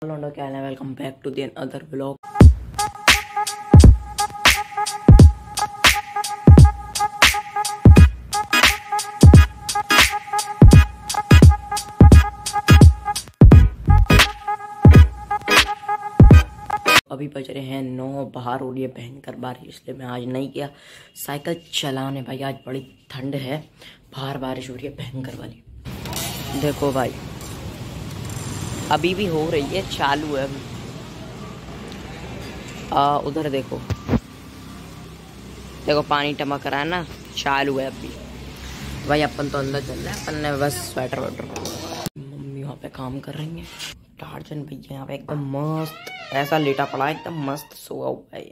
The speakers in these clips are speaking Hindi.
Hello, क्या हाल है? Welcome back to the other vlog. अभी बज रहे हैं 9, बाहर हो रही है भयंकर बारिश, इसलिए मैं आज नहीं गया साइकिल चलाने। भाई आज बड़ी ठंड है, बाहर बारिश हो रही है भयंकर वाली। देखो भाई अभी भी हो रही है, चालू है अभी। उधर देखो देखो पानी टमक रहा है ना, चालू है अभी। भाई अपन तो अंदर चल रहे हैं, अपन ने बस स्वेटर वेटर। मम्मी वहाँ पे काम कर रही है। टार्जन भैया यहाँ पे एकदम मस्त ऐसा लेटा पड़ा है, एकदम मस्त सोया हुआ है।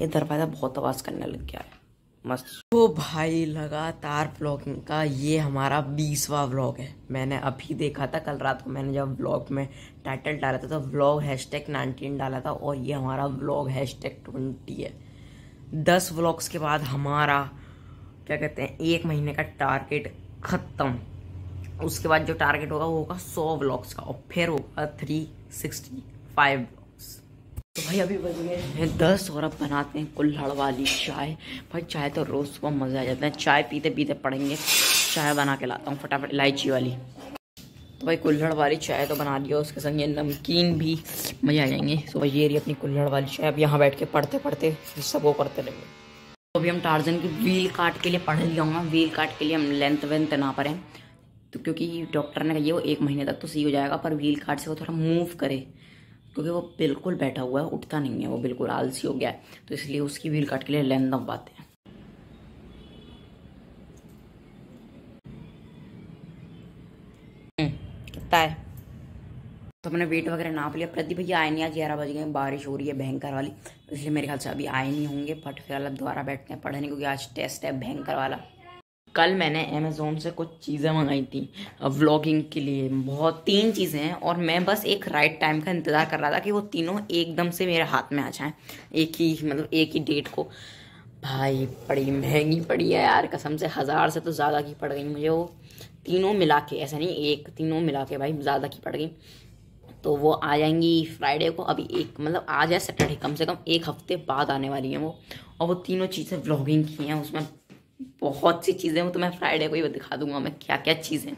ये दरवाजा बहुत आवाज करने लग गया है, मस्त। तो भाई लगातार व्लॉगिंग का ये हमारा 20वां व्लॉग है। मैंने अभी देखा था कल रात को, मैंने जब व्लॉग में टाइटल डाला था तो व्लॉग #19 डाला था, और ये हमारा व्लॉग #20 है। 10 व्लॉग्स के बाद हमारा क्या कहते हैं 1 महीने का टारगेट खत्म। उसके बाद जो टारगेट होगा वो होगा 100 व्लॉग्स का, और फिर होगा 365 व्लॉग्स। तो भाई अभी बज गए हैं 10 और अब बनाते हैं कुल्हड़ वाली चाय। भाई चाय तो रोज सुबह मजा आ जाता है, चाय पीते पीते पड़ेंगे। चाय बना के लाता हूँ फटाफट, इलायची वाली। तो भाई कुल्हड़ वाली चाय तो बना लिया, उसके संग ये नमकीन भी, मजा आ जाएंगे। तो भाई ये रही अपनी कुल्हड़ वाली चाय। अब यहाँ बैठ के पढ़ते पढ़ते सब वो करते रहेंगे। तो अभी हम टार्जन की व्हील काट के लिए पढ़ लिया हूँ। व्हील काट के लिए हम लेंथ वेंथ ना पड़े, तो क्योंकि डॉक्टर ने कहा वो 1 महीने तक तो सही हो जाएगा, पर व्हील कार्ड से वो थोड़ा मूव करे, क्योंकि वो बिल्कुल बैठा हुआ है, उठता नहीं है, वो बिल्कुल आलसी हो गया है। तो इसलिए उसकी व्हील कार्ड के लिए लेंथ दबाते हैं। कितना है? तो हमने वेट वगैरह नाप लिया। प्रदीप भैया आए नहीं, आज 11 बज गए, बारिश हो रही है भयंकर वाली, इसलिए मेरे ख्याल से अभी आए नहीं होंगे। बट फिलहाल अब दोबारा बैठते हैं पढ़ने, क्योंकि आज टेस्ट है भयंकर वाला। कल मैंने अमेज़ोन से कुछ चीज़ें मंगाई थी व्लॉगिंग के लिए, बहुत 3 चीज़ें हैं, और मैं बस एक राइट टाइम का इंतज़ार कर रहा था कि वो तीनों एकदम से मेरे हाथ में आ जाएं, एक ही डेट को। भाई बड़ी महंगी पड़ी है यार, कसम से 1000 से तो ज़्यादा की पड़ गई मुझे वो तीनों मिला के। ऐसा नहीं एक, तीनों मिला के भाई ज़्यादा की पड़ गई। तो वो आ जाएंगी फ्राइडे को। अभी आज है सैटरडे, कम से कम 1 हफ्ते बाद आने वाली हैं वो। और वो तीनों चीज़ें व्लॉगिंग की हैं, उसमें बहुत सी चीज़ें, वो तो मैं फ्राइडे को ही दिखा दूंगा मैं क्या क्या चीज़ें।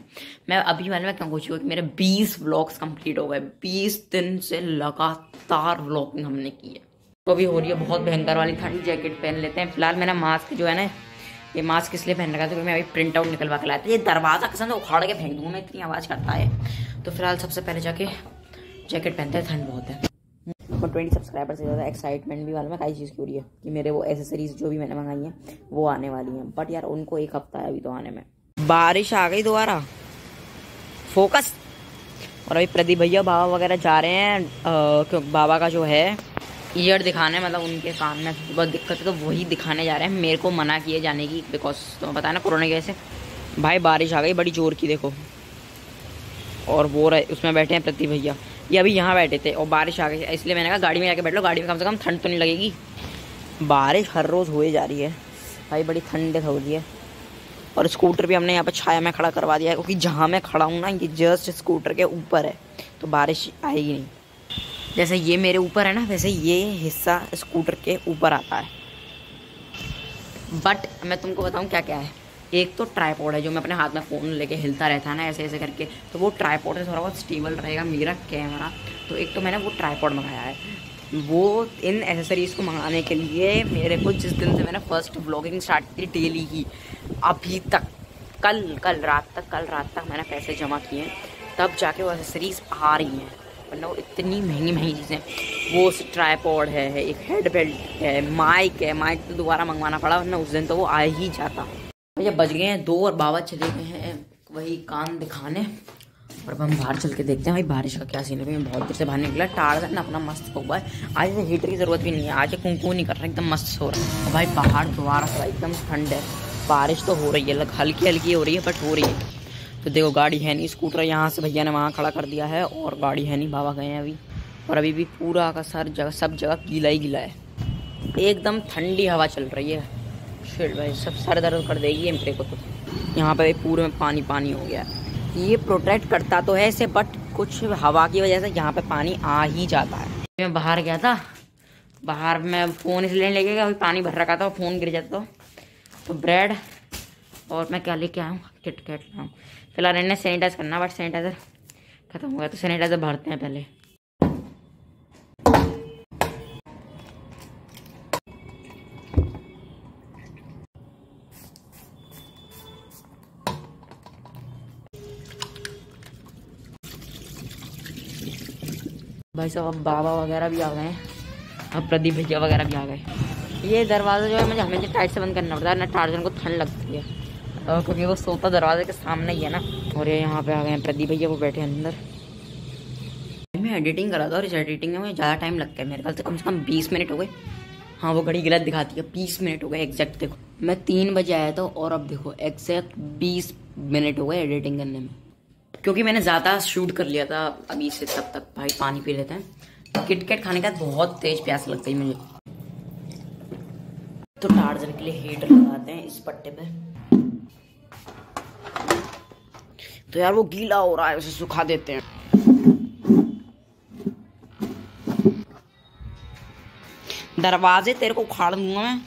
मैं अभी वाले में क्या पूछी कि मेरे 20 व्लॉग्स कंप्लीट हो गए। 20 दिन से लगातार व्लॉगिंग हमने की है। तो अभी हो रही है बहुत भयंकर वाली ठंड, जैकेट पहन लेते हैं। फिलहाल मेरा मास्क जो है ना, ये मास्क इसलिए पहन रखा था क्योंकि मैं अभी प्रिंट आउट निकलवा के लाया था। ये दरवाज़ा कसम से उखाड़ के फेंक दूंगा मैं, इतनी आवाज़ करता है। तो फिलहाल सबसे पहले जाके जैकेट पहनते हैं, ठंड बहुत है। 20 सब्सक्राइबर से ज़्यादा एक्साइटमेंट भी वाला में कई चीज़ की हो रही है कि मेरे वो एसेसरीज जो भी मैंने मंगाई हैं वो आने वाली हैं। बट यार उनको 1 हफ्ता है अभी तो आने में। बारिश आ गई दोबारा, फोकस। और अभी प्रदीप भैया बाबा वगैरह जा रहे हैं, क्योंकि बाबा का जो है ईयर दिखाने, मतलब उनके कान में बहुत दिक्कत है, तो वही दिखाने जा रहे हैं। मेरे को मना किए जाने की, बिकॉज तुम्हें पता है ना कोरोना की वजह से। भाई बारिश आ गई बड़ी जोर की, देखो। और वो उसमें बैठे हैं प्रदीप भैया, ये अभी यहाँ बैठे थे और बारिश आ गई, इसलिए मैंने कहा गाड़ी में जाके बैठ लो, गाड़ी में कम से कम ठंड तो नहीं लगेगी। बारिश हर रोज़ हुए जा रही है भाई, बड़ी ठंड हो रही है। और स्कूटर भी हमने यहाँ पर छाया में खड़ा करवा दिया है, क्योंकि जहाँ मैं खड़ा हूँ ना ये जस्ट स्कूटर के ऊपर है, तो बारिश आएगी नहीं। जैसे ये मेरे ऊपर है ना, वैसे ये हिस्सा स्कूटर के ऊपर आता है। बट मैं तुमको बताऊँ क्या क्या है। एक तो ट्राइपॉड है, जो मैं अपने हाथ में फ़ोन लेके हिलता रहता है ना ऐसे ऐसे करके, तो वो ट्राइपॉड से थोड़ा बहुत स्टेबल रहेगा मेरा कैमरा। तो एक तो मैंने वो ट्राइपॉड मंगाया है। वो इन एसेसरीज़ को मंगाने के लिए मेरे को जिस दिन से मैंने फर्स्ट व्लॉगिंग स्टार्ट की डेली की, अभी तक कल रात तक मैंने पैसे जमा किए हैं, तब जाके वो एसेसरीज़ आ रही हैं। वरना वो इतनी महंगी चीज़ें, वो ट्राइपॉड है, एक हेड बेल्ट है, माइक तो दोबारा मंगवाना पड़ा, वरना उस दिन तो वो आ ही जाता। भैया बज गए हैं 2 और बाबा चले गए हैं वही कान दिखाने। और अब हम बाहर चल के देखते हैं भाई बारिश का क्या सीन है। मैं बहुत देर से बाहर निकला, टार्जन अपना मस्त हुआ है। आज हीटर की ज़रूरत भी नहीं है, आज कुंकू नहीं कर रहा, एकदम मस्त सो रहा है। और भाई बाहर दोबारा से एकदम ठंड है, बारिश तो हो रही है, हल्की हल्की हो रही है, बट हो रही है। तो देखो गाड़ी है नहीं, स्कूटर यहाँ से भैया ने वहाँ खड़ा कर दिया है, और गाड़ी है नहीं, बाबा गए हैं अभी। और अभी भी पूरा का सब जगह गीला ही गीला है, एकदम ठंडी हवा चल रही है। शिट भाई सब सर दर्द कर देगी मेरे को। तो यहाँ पे पूरे में पानी हो गया। ये प्रोटेक्ट करता तो है इसे, बट कुछ हवा की वजह से यहाँ पे पानी आ ही जाता है। मैं बाहर गया था, बाहर मैं फ़ोन इसलिए लेके गया, अभी पानी भर रखा था, फ़ोन गिर जाता तो ब्रेड और मैं क्या लेके आऊँ, किटकैट लाऊँ। फिलहाल इन्हें सैनिटाइज करना, बट सैनिटाइज़र खत्म हो गया तो सैनिटाइज़र भरते हैं पहले। भाई साहब अब बाबा वगैरह भी आ गए हैं, अब प्रदीप भैया वगैरह भी आ गए। ये दरवाज़ा जो है मुझे हमेशा टाइट से बंद करना पड़ता है, ना टार्जन को ठंड लगती है क्योंकि वो सोता दरवाजे के सामने ही है ना। और ये यहाँ पे आ गए हैं प्रदीप भैया, वो बैठे अंदर। मैं एडिटिंग करा था और इस एडिटिंग में मुझे ज़्यादा टाइम लगता है, मेरे ख्याल से कम 20 मिनट हो गए। हाँ वो घड़ी गलत दिखाती है, 20 मिनट हो गए एग्जैक्ट। देखो मैं 3 बजे आया था और अब देखो एग्जैक्ट 20 मिनट हो गए एडिटिंग करने में, क्योंकि मैंने ज़्यादा शूट कर लिया था अभी से। तब तक भाई पानी पी लेते हैं, किटकैट खाने का बहुत तेज प्यास लगती है मुझे। तो टार्जन के लिए हीटर लगाते हैं इस पट्टे पे। तो यार वो गीला हो रहा है, उसे सुखा देते हैं। दरवाजे तेरे को उखाड़ दूंगा मैं।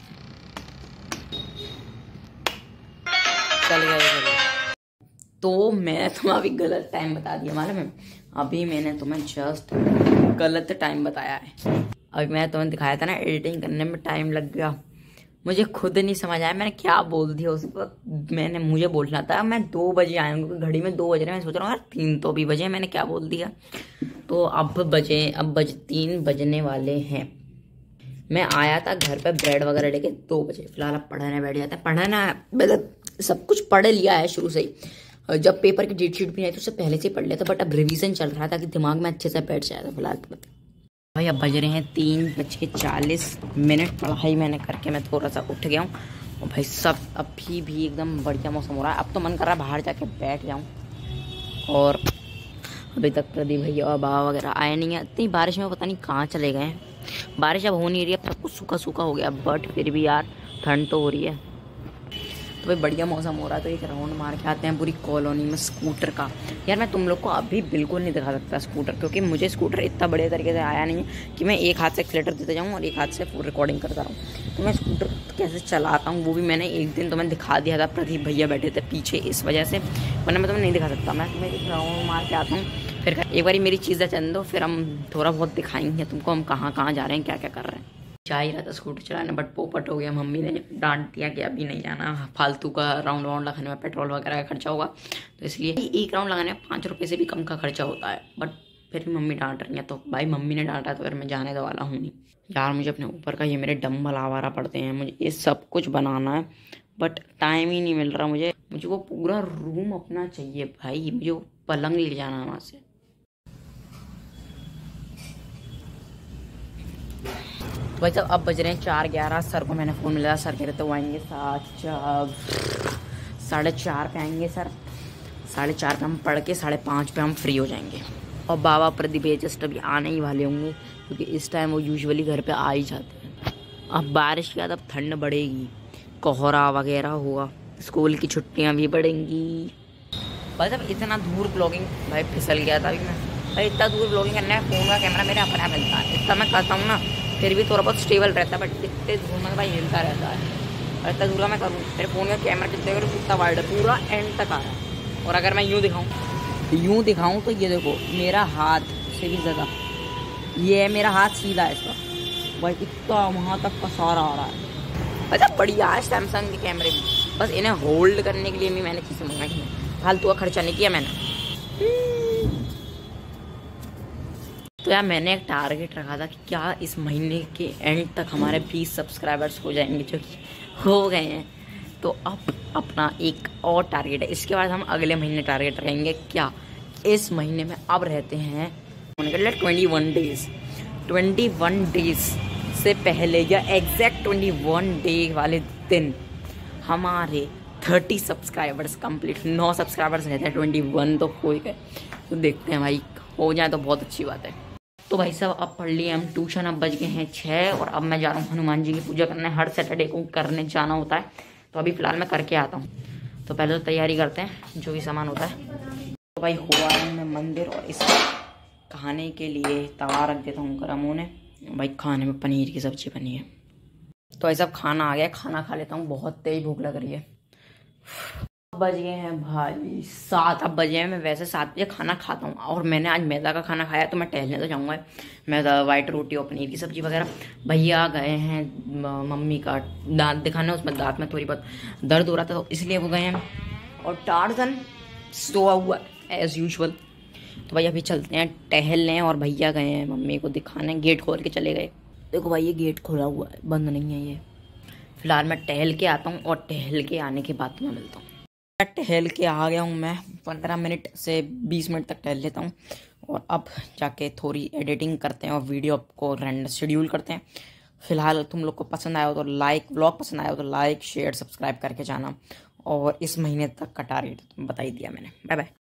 चल गया। तो मैं तुम्हें अभी गलत टाइम बता दिया, मालूम है? अभी मैंने तुम्हें जस्ट गलत टाइम बताया है। अभी मैं तुम्हें दिखाया था ना, एडिटिंग करने में टाइम लग गया, मुझे खुद नहीं समझ आया मैंने क्या बोल दिया उस वक्त। मुझे बोलना था मैं 2 बजे आऊँगा, घड़ी में 2 बज रहे हैं। मैं सोच रहा हूँ यार 3 तो भी बजे, मैंने क्या बोल दिया। तो अब 3 बजने वाले हैं। मैं आया था घर पे ब्रेड वगैरह लेके 2 बजे। फिलहाल अब पढ़ने बैठ जाते हैं। पढ़ना मतलब सब कुछ पढ़ लिया है शुरू से ही, जब पेपर की डेट शीट भी नहीं तो उससे पहले से ही पढ़ लिया था, बट अब रिवीजन चल रहा था ताकि दिमाग में अच्छे से बैठ जाए। तो फिलहाल भाई अब बज रहे हैं 3:40। पढ़ाई मैंने करके मैं थोड़ा सा उठ गया हूँ और भाई सब अभी भी एकदम बढ़िया मौसम हो रहा है। अब तो मन कर रहा है बाहर जाके बैठ जाऊँ। और अभी तक प्रदीप भैया और बाबा वगैरह आए नहीं है। इतनी बारिश में पता नहीं कहाँ चले गए हैं। बारिश अब हो नहीं रही है, सब कुछ सूखा सूखा हो गया, बट फिर भी यार ठंड तो हो रही है। तो भाई बढ़िया मौसम हो रहा है, तो एक राउंड मार के आते हैं पूरी कॉलोनी में स्कूटर का। यार मैं तुम लोग को अभी बिल्कुल नहीं दिखा सकता स्कूटर, क्योंकि मुझे स्कूटर इतना बढ़िया तरीके से आया नहीं है कि मैं एक हाथ से एक्सीलेटर देते जाऊँ और एक हाथ से फुल रिकॉर्डिंग करता रहूँ। तो मैं स्कूटर कैसे चलाता हूँ वो भी मैंने एक दिन तुम्हें दिखा दिया था, प्रदीप भैया बैठे थे पीछे इस वजह से, वरना मैं तुम्हें नहीं दिखा सकता। मैं तुम्हें एक राउंड मार के आता हूँ, फिर एक बारी मेरी चीज़ें चल दो, फिर हम थोड़ा बहुत दिखाएंगे तुमको हम कहाँ कहाँ जा रहे हैं, क्या क्या कर रहे हैं। जा ही रहा था स्कूटर चलाने, बट पोपट हो गया। मम्मी ने डांट दिया कि अभी नहीं जाना, फालतू का राउंड लगाने में पेट्रोल वगैरह का खर्चा होगा, तो इसलिए एक राउंड लगाने में 5 रुपये से भी कम का खर्चा होता है। बट फिर भी मम्मी डांट रही है, तो भाई मम्मी ने डांटा तो फिर मैं जाने तो वाला हूँ नहीं। यार मुझे अपने ऊपर का ये मेरे डम्बल आवारा पड़ते हैं, मुझे ये सब कुछ बनाना है, बट टाइम ही नहीं मिल रहा। मुझे वो पूरा रूम अपना चाहिए भाई, मुझे वो पलंग ले जाना है वहाँ से। तो भाई साहब अब बज रहे हैं 4:11। सर को मैंने फ़ोन मिला, सर कह रहे थे वो आएंगे 4:30 पे आएंगे सर। 4:30 पे हम पढ़ के 5:30 पे हम फ्री हो जाएंगे। और बाबा प्रदीप जस्ट अभी आने ही वाले होंगे, क्योंकि इस टाइम वो यूजुअली घर पे आ ही जाते हैं। अब बारिश के बाद अब ठंड बढ़ेगी, कोहरा वगैरह होगा, स्कूल की छुट्टियाँ भी बढ़ेंगी। भाई साहब इतना दूर ब्लॉगिंग भाई फिसल गया था अभी मैं। भाई इतना दूर ब्लॉगिंग करने में फ़ोन का कैमरा मेरे अपना मिलता है, इतना मैं करता हूँ ना, फिर भी थोड़ा बहुत स्टेबल रहता है, बट इतने दूर में भाई हिलता रहता है। और इतना दूर का मैं करूँ, मेरे फ़ोन का कैमरा कितने करूँ कितना वाइड है, पूरा एंड तक आ रहा है। और अगर मैं यूँ दिखाऊँ तो ये देखो मेरा हाथ से भी ज़्यादा, ये है मेरा हाथ सीधा है इसका, भाई इतना वहाँ तक का सारा आ रहा है। अच्छा बढ़िया है सैमसंग के कैमरे भी, बस इन्हें होल्ड करने के लिए भी मैंने चीज़ें मंगाई हैं, फालतू का खर्चा नहीं किया मैंने। तो यार मैंने एक टारगेट रखा था कि क्या इस महीने के एंड तक हमारे 20 सब्सक्राइबर्स हो जाएंगे, जो कि हो गए हैं। तो अब अपना एक और टारगेट है, इसके बाद हम अगले महीने टारगेट रखेंगे। क्या इस महीने में अब रहते हैं 21 डेज। 21 डेज से पहले या एग्जैक्ट 21 डे वाले दिन हमारे 30 सब्सक्राइबर्स कंप्लीट। 9 सब्सक्राइबर्स रहते हैं, 21 तो हो ही गए। तो देखते हैं भाई, हो जाए तो बहुत अच्छी बात है। तो भाई साहब अब पढ़ लिए हम ट्यूशन, अब बज गए हैं 6 और अब मैं जा रहा हूँ हनुमान जी की पूजा करने। हर सैटरडे को करने जाना होता है, तो अभी फ़िलहाल मैं करके आता हूँ। तो पहले तो तैयारी करते हैं, जो भी सामान होता है तो भाई हुआ है मैं मंदिर, और इसको खाने के लिए तवा रख देता हूँ गर्म होने। भाई खाने में पनीर की सब्जी बनी है, तो ऐसा खाना आ गया, खाना खा लेता हूँ, बहुत तेज भूख लग रही है। अब बज गए हैं भाई 7, अब बजे हैं। मैं वैसे 7 बजे खाना खाता हूँ, और मैंने आज मैदा का खाना खाया, तो मैं टहलने तो जाऊँगा। मैदा, वाइट रोटी और पनीर की सब्जी वगैरह। भैया गए हैं मम्मी का दांत दिखाना, उसमें दांत में थोड़ी बहुत दर्द हो रहा था, तो इसलिए वो गए हैं। और टार्जन सोया हुआ एज यूजुअल। तो भाई अभी चलते हैं टहलने, और भैया गए हैं मम्मी को दिखाने, गेट खोल के चले गए। देखो भाई ये गेट खोला हुआ है, बंद नहीं है ये। फिलहाल मैं टहल के आता हूँ, और टहल के आने के बाद मैं मिलता हूँ। टहल के आ गया हूँ मैं, 15 मिनट से 20 मिनट तक टहल लेता हूँ, और अब जाके थोड़ी एडिटिंग करते हैं और वीडियो को रेंडर शेड्यूल करते हैं। फिलहाल तुम लोग को पसंद आया हो तो लाइक, व्लॉग पसंद आया हो तो लाइक शेयर सब्सक्राइब करके जाना, और इस महीने तक का टारगेट बता ही दिया मैंने। Bye bye.